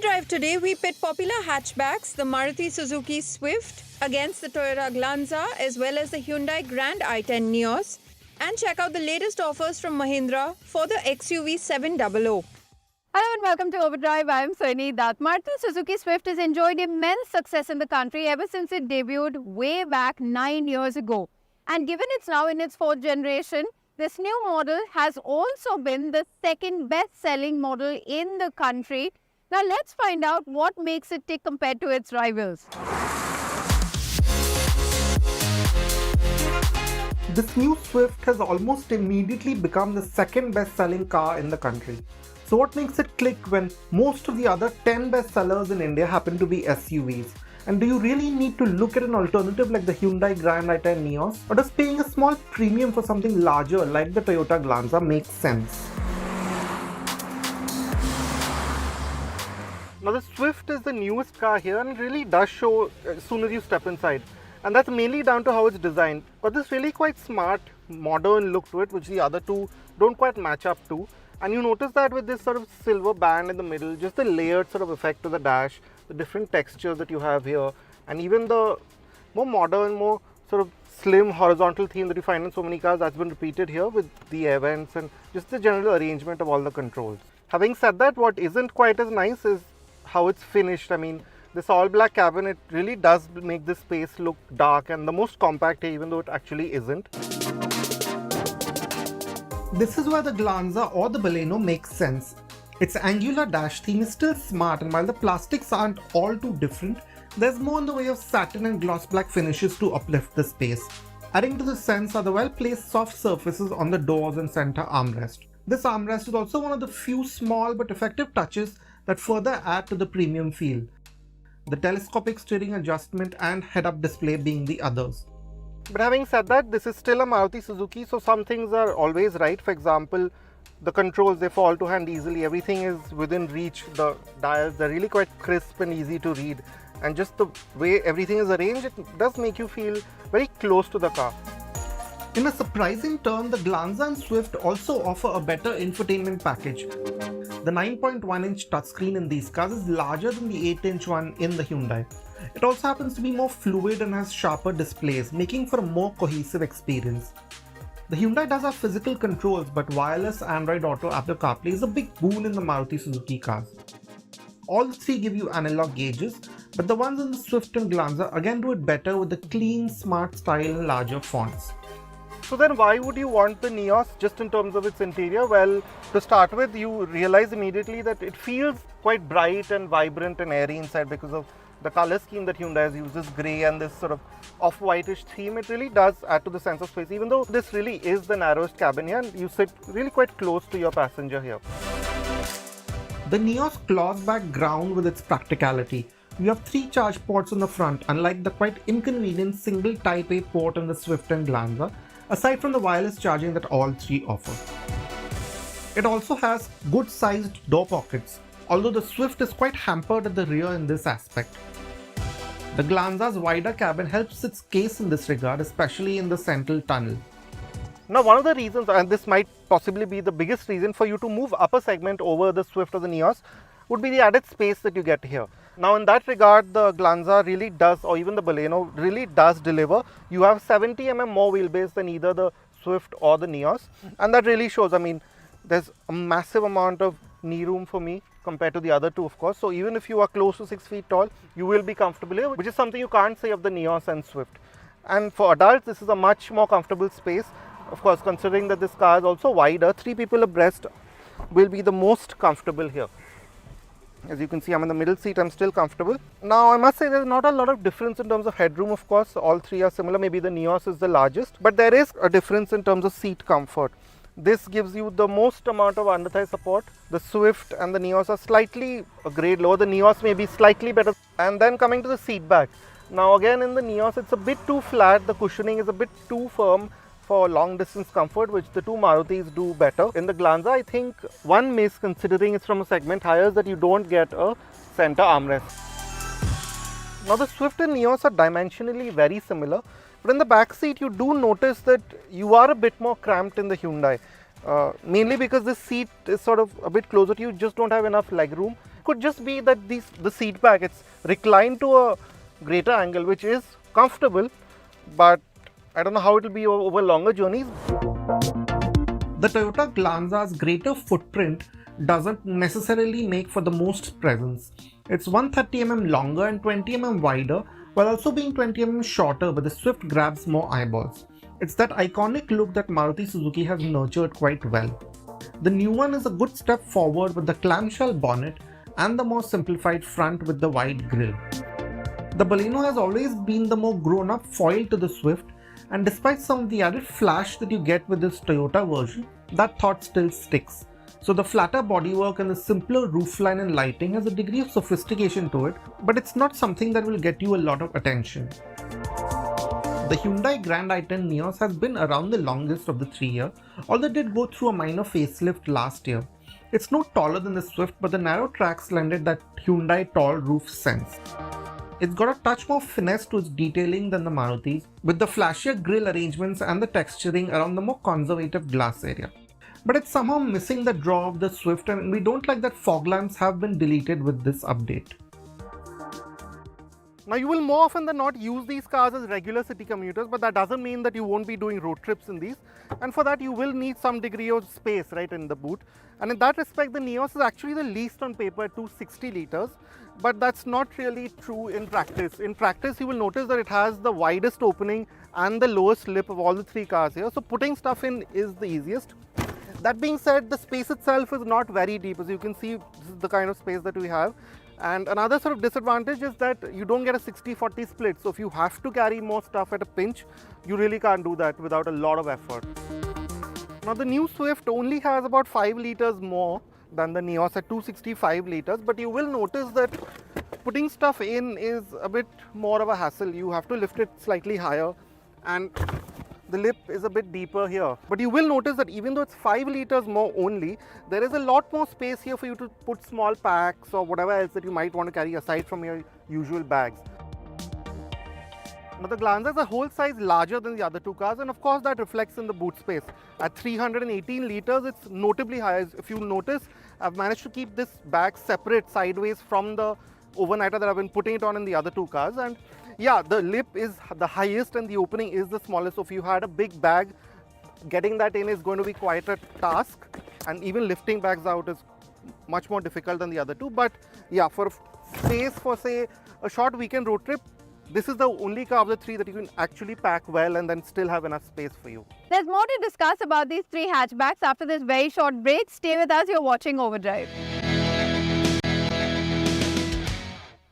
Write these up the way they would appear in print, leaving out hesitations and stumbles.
Overdrive today, we pit popular hatchbacks, the Maruti Suzuki Swift against the Toyota Glanza as well as the Hyundai Grand i10 Nios, and check out the latest offers from Mahindra for the XUV 700. Hello and welcome to Overdrive. I am Sunny Dutt. Maruti Suzuki Swift has enjoyed immense success in the country ever since it debuted way back 9 years ago. And given it's now in its 4th generation, this new model has also been the second best-selling model in the country. Now let's find out what makes it tick compared to its rivals. This new Swift has almost immediately become the second best-selling car in the country. So what makes it click when most of the other 10 bestsellers in India happen to be SUVs? And do you really need to look at an alternative like the Hyundai Grand i10 Nios? Or does paying a small premium for something larger like the Toyota Glanza make sense? Now the Swift is the newest car here and it really does show as soon as you step inside. And that's mainly down to how it's designed. But this really quite smart, modern look to it, which the other two don't quite match up to. And you notice that with this sort of silver band in the middle, just the layered sort of effect to the dash, the different textures that you have here, and even the more modern, more sort of slim horizontal theme that you find in so many cars, that's been repeated here with the air vents and just the general arrangement of all the controls. Having said that, what isn't quite as nice is how it's finished. I mean, this all black cabin, it really does make this space look dark and the most compact here, even though it actually isn't. This is where the Glanza or the Baleno makes sense. Its angular dash theme is still smart, and while the plastics aren't all too different, there's more in the way of satin and gloss black finishes to uplift the space. Adding to the sense are the well-placed soft surfaces on the doors and center armrest. This armrest is also one of the few small but effective touches that further add to the premium feel. The telescopic steering adjustment and head-up display being the others. But having said that, this is still a Maruti Suzuki, so some things are always right. For example, the controls, they fall to hand easily. Everything is within reach. The dials, they're really quite crisp and easy to read. And just the way everything is arranged, it does make you feel very close to the car. In a surprising turn, the Glanza and Swift also offer a better infotainment package. The 9.1-inch touchscreen in these cars is larger than the 8-inch one in the Hyundai. It also happens to be more fluid and has sharper displays, making for a more cohesive experience. The Hyundai does have physical controls, but wireless Android Auto Apple CarPlay is a big boon in the Maruti Suzuki cars. All three give you analog gauges, but the ones in the Swift and Glanza again do it better with the clean, smart style and larger fonts. So then why would you want the Nios just in terms of its interior? Well, to start with, you realize immediately that it feels quite bright and vibrant and airy inside because of the color scheme that Hyundai has used, this grey and this sort of off-whitish theme. It really does add to the sense of space, even though this really is the narrowest cabin here and you sit really quite close to your passenger here. The Nios claws back ground with its practicality. You have 3 charge ports on the front, unlike the quite inconvenient single Type A port on the Swift and Glanza, aside from the wireless charging that all 3 offer. It also has good-sized door pockets, although the Swift is quite hampered at the rear in this aspect. The Glanza's wider cabin helps its case in this regard, especially in the central tunnel. Now, one of the reasons, and this might possibly be the biggest reason for you to move up a segment over the Swift or the Nios, would be the added space that you get here. Now, in that regard, the Glanza really does, or even the Baleno really does deliver. You have 70 mm more wheelbase than either the Swift or the Nios, and that really shows. I mean, there's a massive amount of knee room for me compared to the other two, of course. So even if you are close to 6 feet tall, you will be comfortable here, which is something you can't say of the Nios and Swift. And for adults, this is a much more comfortable space. Of course, considering that this car is also wider, 3 people abreast will be the most comfortable here. As you can see, I'm in the middle seat, I'm still comfortable. Now, I must say there's not a lot of difference in terms of headroom, of course. All 3 are similar, maybe the Nios is the largest, but there is a difference in terms of seat comfort. This gives you the most amount of under-thigh support. The Swift and the Nios are slightly a grade lower. The Nios may be slightly better. And then coming to the seat back. Now again, in the Nios, it's a bit too flat. The cushioning is a bit too firm for long distance comfort, which the two Marutis do better. In the Glanza, I think one miss, considering it's from a segment higher, is that you don't get a center armrest. Now the Swift and Nios are dimensionally very similar, but in the back seat you do notice that you are a bit more cramped in the Hyundai. Mainly because this seat is sort of a bit closer to you, just don't have enough leg room. could just be that the seat back, it's reclined to a greater angle, which is comfortable, but I don't know how it will be over longer journeys. The Toyota Glanza's greater footprint doesn't necessarily make for the most presence. It's 130mm longer and 20mm wider, while also being 20mm shorter, but the Swift grabs more eyeballs. It's that iconic look that Maruti Suzuki has nurtured quite well. The new one is a good step forward with the clamshell bonnet and the more simplified front with the wide grille. The Baleno has always been the more grown-up foil to the Swift, and despite some of the added flash that you get with this Toyota version, that thought still sticks. So the flatter bodywork and the simpler roofline and lighting has a degree of sophistication to it, but it's not something that will get you a lot of attention. The Hyundai Grand i10 Nios has been around the longest of the three here, although it did go through a minor facelift last year. It's no taller than the Swift, but the narrow tracks lended that Hyundai tall roof sense. It's got a touch more finesse to its detailing than the Maruti's, with the flashier grille arrangements and the texturing around the more conservative glass area. But it's somehow missing the draw of the Swift, and we don't like that fog lamps have been deleted with this update. Now you will more often than not use these cars as regular city commuters, but that doesn't mean that you won't be doing road trips in these, and for that you will need some degree of space right in the boot. And in that respect, the Nios is actually the least on paper at 260 litres, but that's not really true in practice. In practice, you will notice that it has the widest opening and the lowest lip of all the three cars here, so putting stuff in is the easiest. That being said, the space itself is not very deep. As you can see, this is the kind of space that we have. And another sort of disadvantage is that you don't get a 60-40 split. So if you have to carry more stuff at a pinch, you really can't do that without a lot of effort. Now the new Swift only has about 5 litres more than the Nios at 265 litres, but you will notice that putting stuff in is a bit more of a hassle. You have to lift it slightly higher, and the lip is a bit deeper here. But you will notice that even though it's 5 litres more only, there is a lot more space here for you to put small packs or whatever else that you might want to carry aside from your usual bags. Now the Glanza is a whole size larger than the other two cars, and of course that reflects in the boot space. At 318 litres, it's notably higher. If you notice, I've managed to keep this bag separate sideways from the overnighter that I've been putting it on in the other two cars. And yeah, the lip is the highest and the opening is the smallest. So if you had a big bag, getting that in is going to be quite a task, and even lifting bags out is much more difficult than the other two. But yeah, for space for say a short weekend road trip, this is the only car of the three that you can actually pack well and then still have enough space for you. There's more to discuss about these three hatchbacks after this very short break. Stay with us, you're watching Overdrive.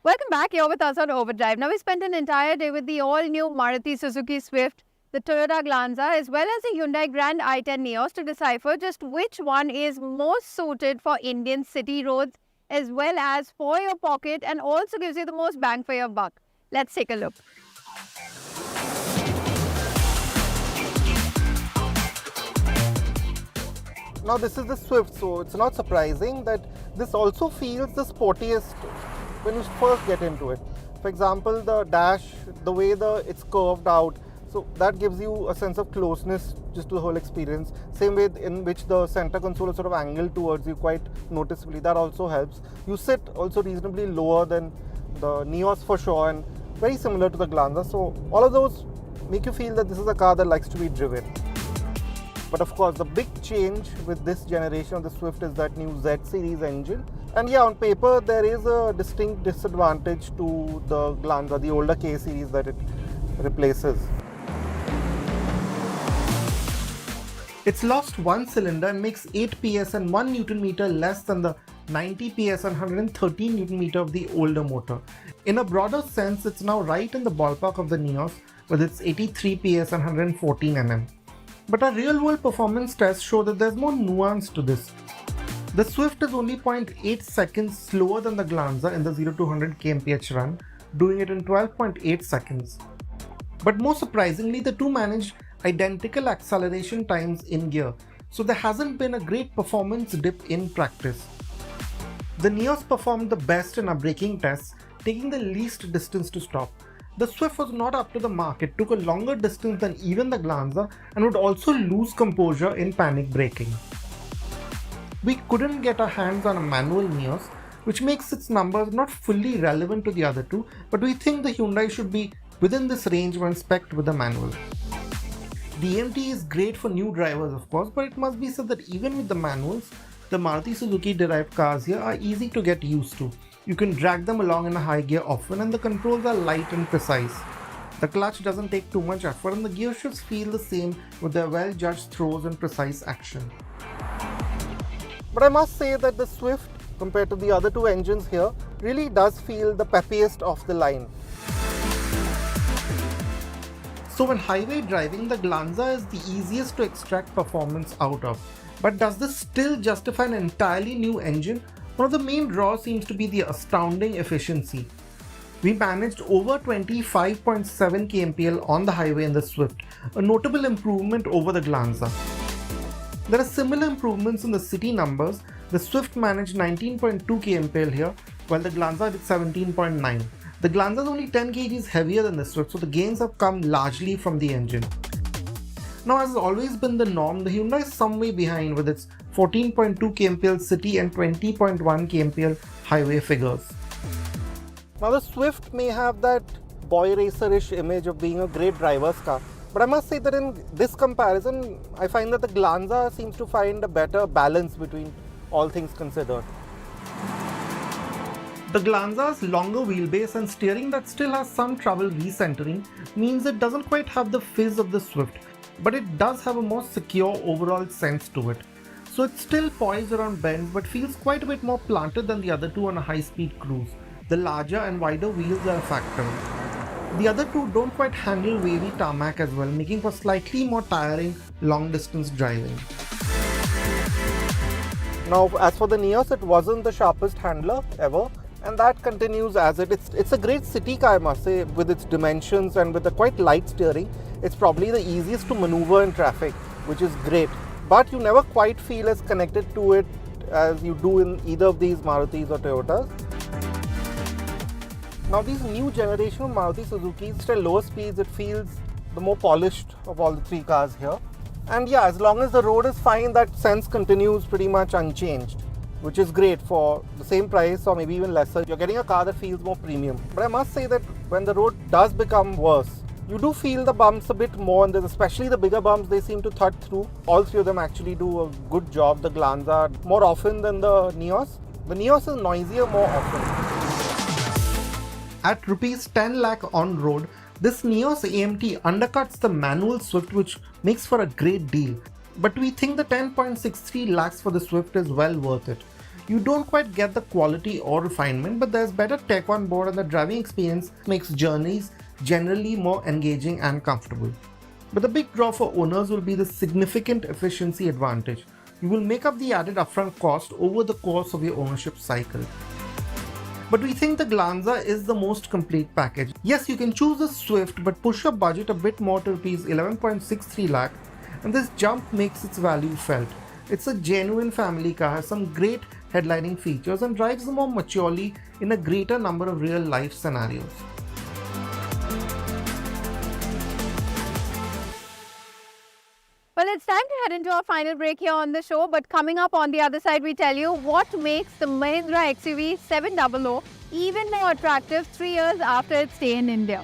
Welcome back, you're with us on Overdrive. Now we spent an entire day with the all-new Maruti Suzuki Swift, the Toyota Glanza as well as the Hyundai Grand i10 Nios to decipher just which one is most suited for Indian city roads as well as for your pocket and also gives you the most bang for your buck. Let's take a look. Now this is the Swift, so it's not surprising that this also feels the sportiest when you first get into it. For example, the dash, the way it's curved out, so that gives you a sense of closeness just to the whole experience. Same way in which the center console is sort of angled towards you quite noticeably, that also helps. You sit also reasonably lower than the Nios for sure, and very similar to the Glanza, so all of those make you feel that this is a car that likes to be driven. But of course, the big change with this generation of the Swift is that new Z series engine. And yeah, on paper, there is a distinct disadvantage to the Glanza, the older K series that it replaces. It's lost one cylinder and makes 8 PS and 1 Newton meter less than the 90 PS and 113 Newton meter of the older motor. In a broader sense, it's now right in the ballpark of the Nios with its 83 PS and 114 Nm. But our real-world performance tests show that there's more nuance to this. The Swift is only 0.8 seconds slower than the Glanza in the 0 to 100 kmph run, doing it in 12.8 seconds. But more surprisingly, the two managed identical acceleration times in gear, so there hasn't been a great performance dip in practice. The Nios performed the best in our braking tests, taking the least distance to stop. The Swift was not up to the mark, it took a longer distance than even the Glanza and would also lose composure in panic braking. We couldn't get our hands on a manual Nios, which makes its numbers not fully relevant to the other two, but we think the Hyundai should be within this range when spec'd with the manual. The AMT is great for new drivers of course, but it must be said that even with the manuals, the Maruti Suzuki derived cars here are easy to get used to. You can drag them along in a high gear often and the controls are light and precise. The clutch doesn't take too much effort and the gear shifts feel the same with their well-judged throws and precise action. But I must say that the Swift, compared to the other two engines here, really does feel the peppiest of the line. So when highway driving, the Glanza is the easiest to extract performance out of. But does this still justify an entirely new engine? One of the main draws seems to be the astounding efficiency. We managed over 25.7 kmpl on the highway in the Swift, a notable improvement over the Glanza. There are similar improvements in the city numbers. The Swift managed 19.2 kmpl here, while the Glanza did 17.9. The Glanza is only 10 kgs heavier than the Swift, so the gains have come largely from the engine. Now, as has always been the norm, the Hyundai is some way behind with its 14.2 kmpl city and 20.1 kmpl highway figures. Now the Swift may have that boy racer-ish image of being a great driver's car, but I must say that in this comparison, I find that the Glanza seems to find a better balance between all things considered. The Glanza's longer wheelbase and steering that still has some trouble recentering means it doesn't quite have the fizz of the Swift, but it does have a more secure overall sense to it. So it's still poised around bends but feels quite a bit more planted than the other two on a high-speed cruise. The larger and wider wheels are a factor. The other two don't quite handle wavy tarmac as well, making for slightly more tiring long-distance driving. Now as for the Nios, it wasn't the sharpest handler ever, and that continues as it's a great city car, I must say, with its dimensions and with a quite light steering. It's probably the easiest to maneuver in traffic, which is great. But you never quite feel as connected to it as you do in either of these Marutis or Toyotas. Now these new generation of Maruti Suzukis, at lower speeds, it feels the more polished of all the three cars here. And yeah, as long as the road is fine, that sense continues pretty much unchanged, which is great for the same price or maybe even lesser. You're getting a car that feels more premium. But I must say that when the road does become worse, you do feel the bumps a bit more, and especially the bigger bumps, they seem to thud through. All three of them actually do a good job. The Glanza more often than the Nios. The Nios is noisier more often. At rupees 10 lakh on road, this Nios AMT undercuts the manual Swift, which makes for a great deal. But we think the 10.63 lakhs for the Swift is well worth it. You don't quite get the quality or refinement, but there's better tech on board and the driving experience makes journeys generally more engaging and comfortable. But the big draw for owners will be the significant efficiency advantage. You will make up the added upfront cost over the course of your ownership cycle. But we think the Glanza is the most complete package. Yes, you can choose the Swift, but push your budget a bit more to rupees 11.63 lakh, and this jump makes its value felt. It's a genuine family car, has some great headlining features, and drives more maturely in a greater number of real-life scenarios. Well, it's time to head into our final break here on the show. But coming up on the other side, we tell you what makes the Mahindra XUV 700 even more attractive 3 years after its stay in India.